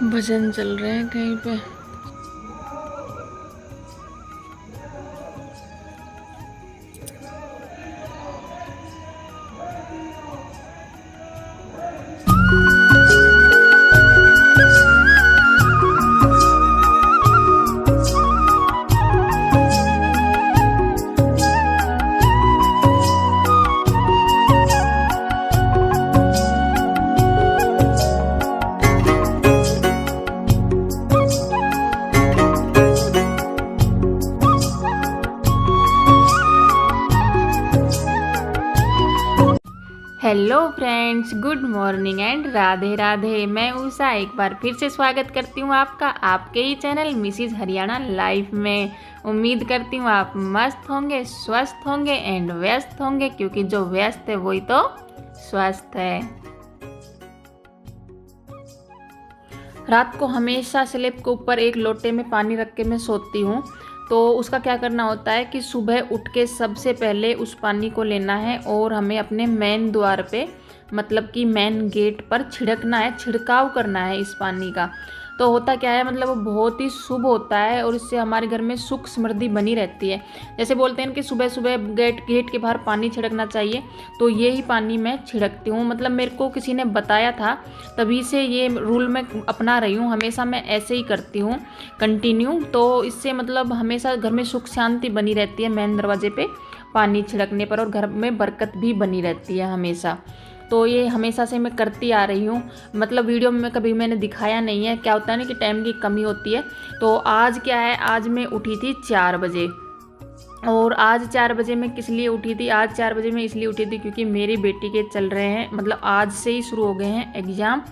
भजन चल रहे हैं कहीं पे। Hello friends, good morning and Radhe Radhe. मैं उषा एक बार फिर से स्वागत करती हूँ आपका आपके ही चैनल मिसिज हरियाणा लाइफ में। उम्मीद करती हूँ आप मस्त होंगे, स्वस्थ होंगे एंड व्यस्त होंगे, क्योंकि जो व्यस्त है वही तो स्वस्थ है। रात को हमेशा स्लेब के ऊपर एक लोटे में पानी रख के मैं सोती हूँ। तो उसका क्या करना होता है कि सुबह उठ के सबसे पहले उस पानी को लेना है और हमें अपने मेन द्वार पे, मतलब कि मेन गेट पर छिड़कना है, छिड़काव करना है इस पानी का। तो होता क्या है, मतलब वो बहुत ही शुभ होता है और इससे हमारे घर में सुख समृद्धि बनी रहती है। जैसे बोलते हैं कि सुबह सुबह गेट के बाहर पानी छिड़कना चाहिए, तो ये ही पानी मैं छिड़कती हूँ। मतलब मेरे को किसी ने बताया था, तभी से ये रूल मैं अपना रही हूँ। हमेशा मैं ऐसे ही करती हूँ कंटिन्यू। तो इससे मतलब हमेशा घर में सुख शांति बनी रहती है मेन दरवाजे पे पानी छिड़कने पर, और घर में बरकत भी बनी रहती है हमेशा। तो ये हमेशा से मैं करती आ रही हूँ। मतलब वीडियो में कभी मैंने दिखाया नहीं है। क्या होता है ना कि टाइम की कमी होती है। तो आज क्या है, आज मैं उठी थी 4 बजे। और आज 4 बजे मैं किस लिए उठी थी, आज 4 बजे मैं इसलिए उठी थी क्योंकि मेरी बेटी के चल रहे हैं, मतलब आज से ही शुरू हो गए हैं एग्ज़ाम।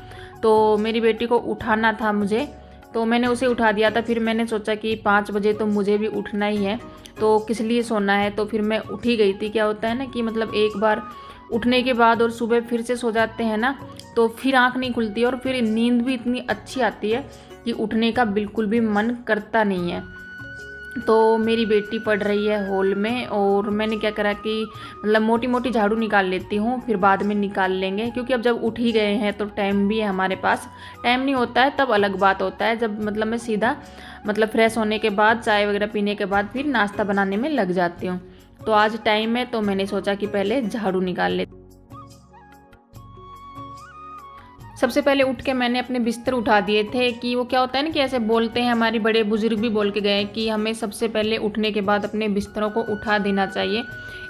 तो मेरी बेटी को उठाना था मुझे, तो मैंने उसे उठा दिया था। फिर मैंने सोचा कि 5 बजे तो मुझे भी उठना ही है, तो किस लिए सोना है। तो फिर मैं उठी गई थी। क्या होता है ना कि मतलब एक बार उठने के बाद और सुबह फिर से सो जाते हैं ना, तो फिर आँख नहीं खुलती और फिर नींद भी इतनी अच्छी आती है कि उठने का बिल्कुल भी मन करता नहीं है। तो मेरी बेटी पढ़ रही है हॉल में, और मैंने क्या करा कि मतलब मोटी मोटी झाड़ू निकाल लेती हूँ, फिर बाद में निकाल लेंगे, क्योंकि अब जब उठ ही गए हैं तो टाइम भी है हमारे पास। टाइम नहीं होता है तब अलग बात होता है, जब मतलब मैं सीधा मतलब फ्रेश होने के बाद, चाय वगैरह पीने के बाद फिर नाश्ता बनाने में लग जाती हूँ। तो आज टाइम है, तो मैंने सोचा कि पहले झाड़ू निकाल ले। सबसे पहले उठ के मैंने अपने बिस्तर उठा दिए थे। कि वो क्या होता है ना कि ऐसे बोलते हैं, हमारे बड़े बुजुर्ग भी बोल के गए कि हमें सबसे पहले उठने के बाद अपने बिस्तरों को उठा देना चाहिए।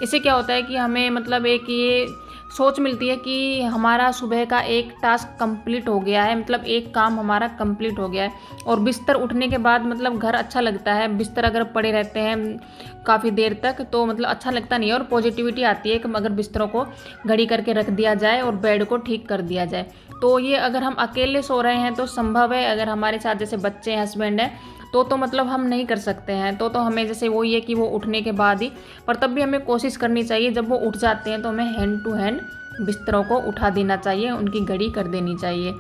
इससे क्या होता है कि हमें मतलब एक ये सोच मिलती है कि हमारा सुबह का एक टास्क कंप्लीट हो गया है, मतलब एक काम हमारा कंप्लीट हो गया है। और बिस्तर उठने के बाद मतलब घर अच्छा लगता है। बिस्तर अगर पड़े रहते हैं काफ़ी देर तक तो मतलब अच्छा लगता नहीं है, और पॉजिटिविटी आती है कि अगर बिस्तरों को घड़ी करके रख दिया जाए और बेड को ठीक कर दिया जाए। तो ये अगर हम अकेले सो रहे हैं तो संभव है, अगर हमारे साथ जैसे बच्चे हैं, हस्बैंड है, तो मतलब हम नहीं कर सकते हैं। तो हमें जैसे वो ये कि वो उठने के बाद ही, पर तब भी हमें कोशिश करनी चाहिए, जब वो उठ जाते हैं तो हमें हैंड टू हैंड बिस्तरों को उठा देना चाहिए, उनकी घड़ी कर देनी चाहिए।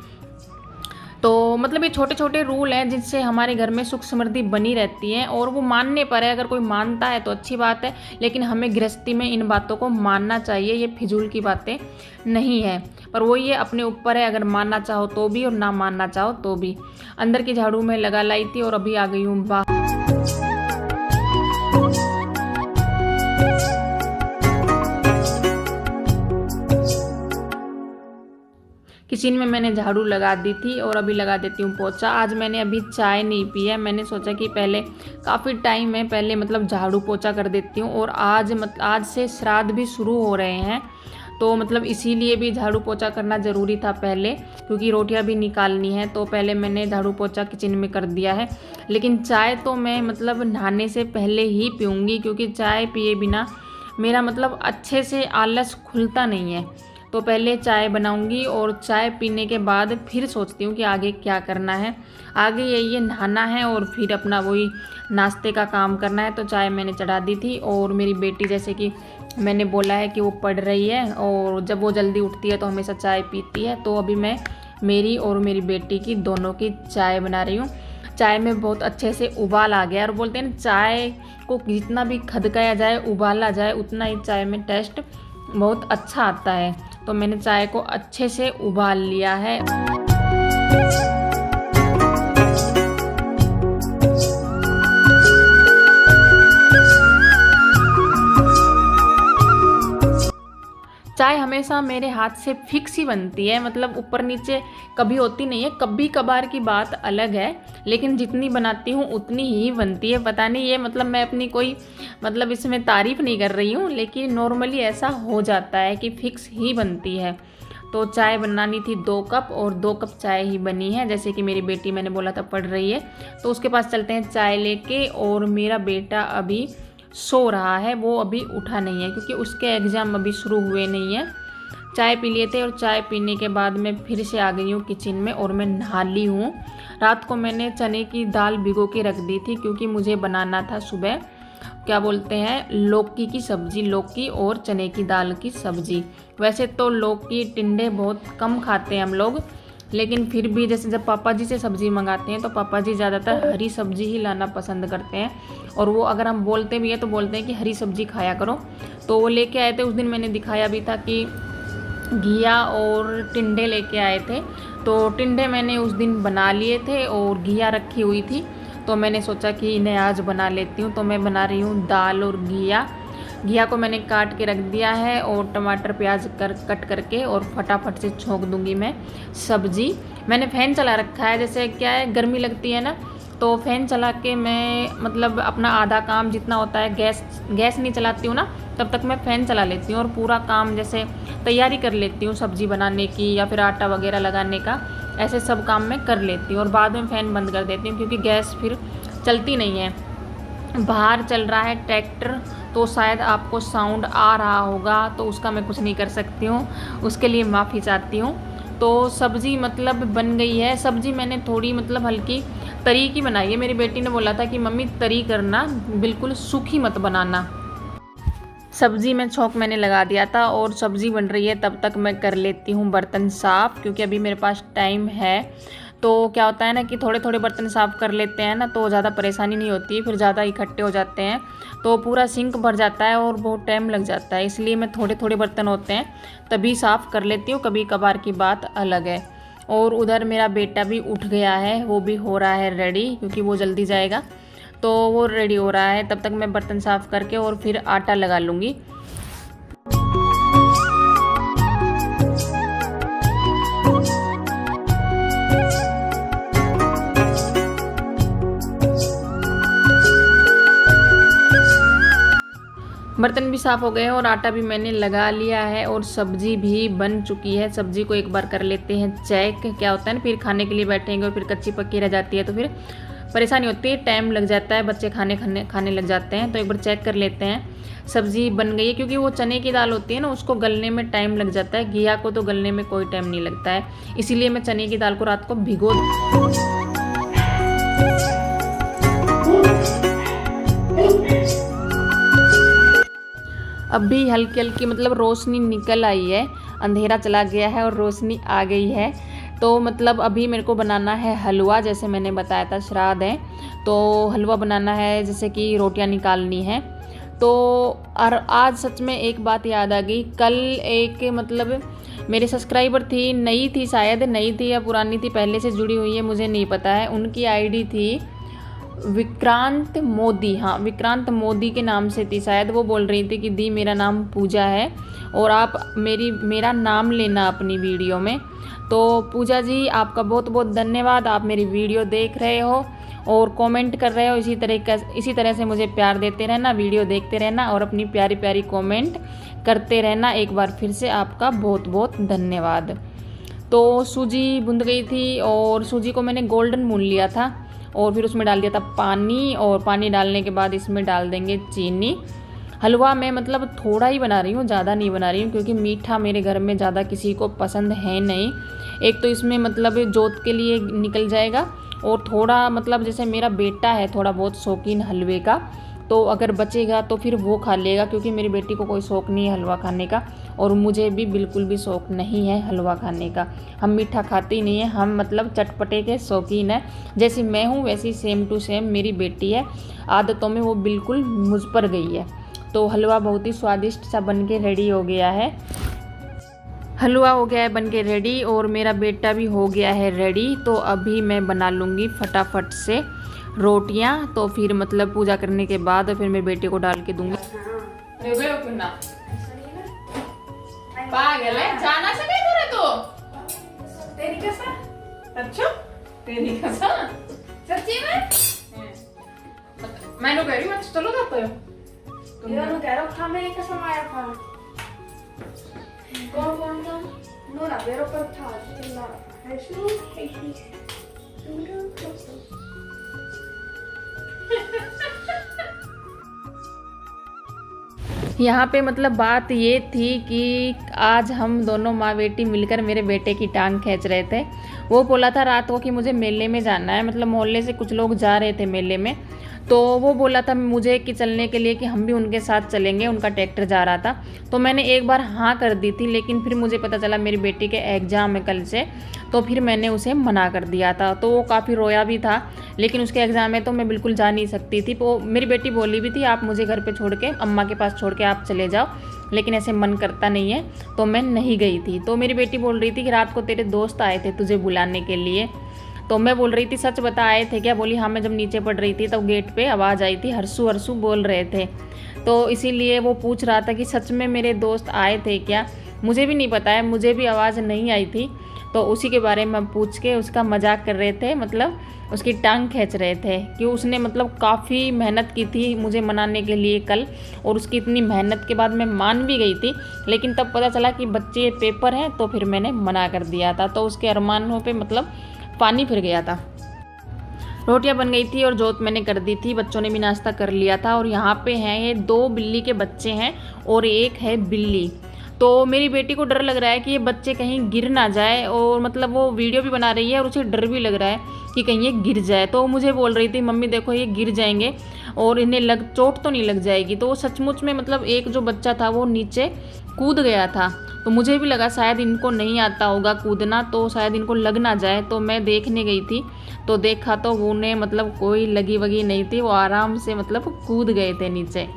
तो मतलब ये छोटे छोटे रूल हैं जिनसे हमारे घर में सुख समृद्धि बनी रहती है, और वो मानने पर है। अगर कोई मानता है तो अच्छी बात है, लेकिन हमें गृहस्थी में इन बातों को मानना चाहिए। ये फिजूल की बातें नहीं है, पर वो ये अपने ऊपर है, अगर मानना चाहो तो भी और ना मानना चाहो तो भी। अंदर की झाड़ू में लगा लाई थी और अभी आ गई हूँ बाहर। किचन में मैंने झाड़ू लगा दी थी और अभी लगा देती हूँ पोछा। आज मैंने अभी चाय नहीं पी है। मैंने सोचा कि पहले काफ़ी टाइम है, पहले मतलब झाड़ू पोछा कर देती हूँ। और आज से श्राद्ध भी शुरू हो रहे हैं, तो मतलब इसीलिए भी झाड़ू पोछा करना ज़रूरी था पहले, क्योंकि रोटियां भी निकालनी है। तो पहले मैंने झाड़ू पोछा किचन में कर दिया है। लेकिन चाय तो मैं मतलब नहाने से पहले ही पीऊँगी, क्योंकि चाय पिए बिना मेरा मतलब अच्छे से आलस खुलता नहीं है। तो पहले चाय बनाऊंगी और चाय पीने के बाद फिर सोचती हूँ कि आगे क्या करना है। आगे ये नहाना है और फिर अपना वही नाश्ते का काम करना है। तो चाय मैंने चढ़ा दी थी, और मेरी बेटी जैसे कि मैंने बोला है कि वो पढ़ रही है, और जब वो जल्दी उठती है तो हमेशा चाय पीती है। तो अभी मैं मेरी और मेरी बेटी की दोनों की चाय बना रही हूँ। चाय में बहुत अच्छे से उबाल आ गया, और बोलते हैं चाय को जितना भी खदकाया जाए, उबाला जाए, उतना ही चाय में टेस्ट बहुत अच्छा आता है। तो मैंने चाय को अच्छे से उबाल लिया है। चाय हमेशा मेरे हाथ से फिक्स ही बनती है, मतलब ऊपर नीचे कभी होती नहीं है। कभी कभार की बात अलग है, लेकिन जितनी बनाती हूँ उतनी ही बनती है। पता नहीं, ये मतलब मैं अपनी कोई मतलब इसमें तारीफ़ नहीं कर रही हूँ, लेकिन नॉर्मली ऐसा हो जाता है कि फिक्स ही बनती है। तो चाय बनानी थी 2 कप और 2 कप चाय ही बनी है। जैसे कि मेरी बेटी, मैंने बोला था, पढ़ रही है, तो उसके पास चलते हैं चाय लेके। और मेरा बेटा अभी सो रहा है, वो अभी उठा नहीं है क्योंकि उसके एग्ज़ाम अभी शुरू हुए नहीं है। चाय पी लिए थे और चाय पीने के बाद मैं फिर से आ गई हूँ किचन में और मैं नहा ली हूँ। रात को मैंने चने की दाल भिगो के रख दी थी क्योंकि मुझे बनाना था सुबह, क्या बोलते हैं, लौकी की सब्ज़ी, लौकी और चने की दाल की सब्ज़ी। वैसे तो लौकी टिंडे बहुत कम खाते हैं हम लोग, लेकिन फिर भी जैसे जब पापा जी से सब्ज़ी मंगाते हैं तो पापा जी ज़्यादातर हरी सब्ज़ी ही लाना पसंद करते हैं। और वो अगर हम बोलते भी हैं तो बोलते हैं कि हरी सब्ज़ी खाया करो। तो वो लेके आए थे, उस दिन मैंने दिखाया भी था कि घिया और टिंडे लेके आए थे। तो टिंडे मैंने उस दिन बना लिए थे और घिया रखी हुई थी, तो मैंने सोचा कि इन्हें आज बना लेती हूँ। तो मैं बना रही हूँ दाल और घिया। घिया को मैंने काट के रख दिया है और टमाटर प्याज कट करके और फटाफट से छोंक दूंगी मैं सब्ज़ी। मैंने फ़ैन चला रखा है, जैसे क्या है, गर्मी लगती है ना, तो फ़ैन चला के मैं मतलब अपना आधा काम जितना होता है, गैस नहीं चलाती हूँ ना, तब तक मैं फ़ैन चला लेती हूँ और पूरा काम जैसे तैयारी कर लेती हूँ सब्ज़ी बनाने की या फिर आटा वगैरह लगाने का, ऐसे सब काम मैं कर लेती हूँ और बाद में फ़ैन बंद कर देती हूँ क्योंकि गैस फिर चलती नहीं है। बाहर चल रहा है ट्रैक्टर, तो शायद आपको साउंड आ रहा होगा, तो उसका मैं कुछ नहीं कर सकती हूँ, उसके लिए माफ़ी चाहती हूँ। तो सब्ज़ी मतलब बन गई है। सब्ज़ी मैंने थोड़ी मतलब हल्की तरी की बनाई है। मेरी बेटी ने बोला था कि मम्मी तरी करना, बिल्कुल सूखी मत बनाना। सब्ज़ी में छोंक मैंने लगा दिया था और सब्ज़ी बन रही है, तब तक मैं कर लेती हूँ बर्तन साफ़ क्योंकि अभी मेरे पास टाइम है। तो क्या होता है ना कि थोड़े थोड़े बर्तन साफ़ कर लेते हैं ना, तो ज़्यादा परेशानी नहीं होती है, फिर ज़्यादा इकट्ठे हो जाते हैं तो पूरा सिंक भर जाता है और बहुत टाइम लग जाता है। इसलिए मैं थोड़े थोड़े बर्तन होते हैं तभी साफ़ कर लेती हूँ, कभी कभार की बात अलग है। और उधर मेरा बेटा भी उठ गया है, वो भी हो रहा है रेडी क्योंकि वो जल्दी जाएगा, तो वो रेडी हो रहा है। तब तक मैं बर्तन साफ़ करके और फिर आटा लगा लूँगी। बर्तन भी साफ़ हो गए हैं और आटा भी मैंने लगा लिया है और सब्ज़ी भी बन चुकी है। सब्ज़ी को एक बार कर लेते हैं चेक, क्या होता है ना, फिर खाने के लिए बैठेंगे और फिर कच्ची पक्की रह जाती है तो फिर परेशानी होती है, टाइम लग जाता है, बच्चे खाने लग जाते हैं। तो एक बार चेक कर लेते हैं। सब्ज़ी बन गई है क्योंकि वो चने की दाल होती है ना, उसको गलने में टाइम लग जाता है, घिया को तो गलने में कोई टाइम नहीं लगता है, इसीलिए मैं चने की दाल को रात को भिगो अभी हल्की हल्की मतलब रोशनी निकल आई है, अंधेरा चला गया है और रोशनी आ गई है। तो मतलब अभी मेरे को बनाना है हलवा, जैसे मैंने बताया था श्राद्ध है तो हलवा बनाना है, जैसे कि रोटियां निकालनी है। तो और आज सच में एक बात याद आ गई, कल एक मतलब मेरे सब्सक्राइबर थी, नई थी, शायद नई थी या पुरानी थी, पहले से जुड़ी हुई है मुझे नहीं पता है, उनकी आईडी थी विक्रांत मोदी, हाँ विक्रांत मोदी के नाम से थी शायद। वो बोल रही थी कि दी मेरा नाम पूजा है और आप मेरा नाम लेना अपनी वीडियो में। तो पूजा जी आपका बहुत बहुत धन्यवाद, आप मेरी वीडियो देख रहे हो और कमेंट कर रहे हो, इसी तरह से मुझे प्यार देते रहना, वीडियो देखते रहना और अपनी प्यारी प्यारी कमेंट करते रहना। एक बार फिर से आपका बहुत बहुत धन्यवाद। तो सूजी भुन गई थी और सूजी को मैंने गोल्डन भून लिया था और फिर उसमें डाल दिया था पानी, और पानी डालने के बाद इसमें डाल देंगे चीनी। हलवा मैं मतलब थोड़ा ही बना रही हूँ, ज़्यादा नहीं बना रही हूँ क्योंकि मीठा मेरे घर में ज़्यादा किसी को पसंद है नहीं। एक तो इसमें मतलब जोत के लिए निकल जाएगा और थोड़ा मतलब जैसे मेरा बेटा है थोड़ा बहुत शौकीन हलवे का, तो अगर बचेगा तो फिर वो खा लेगा क्योंकि मेरी बेटी को कोई शौक़ नहीं है हलवा खाने का और मुझे भी बिल्कुल भी शौक़ नहीं है हलवा खाने का। हम मीठा खाते ही नहीं है, हम मतलब चटपटे के शौकीन है। जैसी मैं हूँ वैसी सेम टू सेम मेरी बेटी है, आदतों में वो बिल्कुल मुझ पर गई है। तो हलवा बहुत ही स्वादिष्ट सा बन के रेडी हो गया है। हलवा हो गया है बन के रेडी और मेरा बेटा भी हो गया है रेडी। तो अभी मैं बना लूँगी फटाफट से रोटियां, तो फिर मतलब पूजा करने के बाद फिर मैं बेटे को डाल के दूंगी। पागल है, जाना सके तुरे तो तेरी कसम। अच्छा तेरी कसम सच्ची में मैंने कह रही हूँ चलो जाते हो तुम कह रहा था मेरी कसम आया था कौन था नोरा मेरे ऊपर था चिल्ला रहा यहाँ पे मतलब बात ये थी कि आज हम दोनों माँ बेटी मिलकर मेरे बेटे की टांग खींच रहे थे। वो बोला था रात को कि मुझे मेले में जाना है, मतलब मोहल्ले से कुछ लोग जा रहे थे मेले में, तो वो बोला था मुझे कि चलने के लिए कि हम भी उनके साथ चलेंगे, उनका ट्रैक्टर जा रहा था। तो मैंने एक बार हाँ कर दी थी, लेकिन फिर मुझे पता चला मेरी बेटी के एग्ज़ाम है कल से, तो फिर मैंने उसे मना कर दिया था। तो वो काफ़ी रोया भी था, लेकिन उसके एग्ज़ाम है तो मैं बिल्कुल जा नहीं सकती थी। वो मेरी बेटी बोली भी थी आप मुझे घर पे छोड़ के, अम्मा के पास छोड़ के आप चले जाओ, लेकिन ऐसे मन करता नहीं है, तो मैं नहीं गई थी। तो मेरी बेटी बोल रही थी कि रात को तेरे दोस्त आए थे तुझे बुलाने के लिए, तो मैं बोल रही थी सच बता आए थे क्या? बोली हाँ, मैं जब नीचे पढ़ रही थी तब गेट पे आवाज़ आई थी, हर्षू हर्षू बोल रहे थे, तो इसीलिए वो पूछ रहा था कि सच में मेरे दोस्त आए थे क्या। मुझे भी नहीं पता है, मुझे भी आवाज़ नहीं आई थी, तो उसी के बारे में पूछ के उसका मजाक कर रहे थे, मतलब उसकी टांग खींच रहे थे कि उसने मतलब काफ़ी मेहनत की थी मुझे मनाने के लिए कल, और उसकी इतनी मेहनत के बाद मैं मान भी गई थी, लेकिन तब पता चला कि बच्चे पेपर हैं, तो फिर मैंने मना कर दिया था। तो उसके अरमानों पे मतलब पानी फिर गया था। रोटियां बन गई थी और जोत मैंने कर दी थी, बच्चों ने भी नाश्ता कर लिया था। और यहाँ पे हैं ये 2 बिल्ली के बच्चे हैं और एक है बिल्ली। तो मेरी बेटी को डर लग रहा है कि ये बच्चे कहीं गिर ना जाए, और मतलब वो वीडियो भी बना रही है और उसे डर भी लग रहा है कि कहीं ये गिर जाए। तो मुझे बोल रही थी मम्मी देखो ये गिर जाएंगे और इन्हें चोट तो नहीं लग जाएगी। तो वो सचमुच में मतलब एक जो बच्चा था वो नीचे कूद गया था, तो मुझे भी लगा शायद इनको नहीं आता होगा कूदना, तो शायद इनको लग ना जाए। तो मैं देखने गई थी, तो देखा तो उन्हें मतलब कोई लगी वगी नहीं थी, वो आराम से मतलब कूद गए थे नीचे।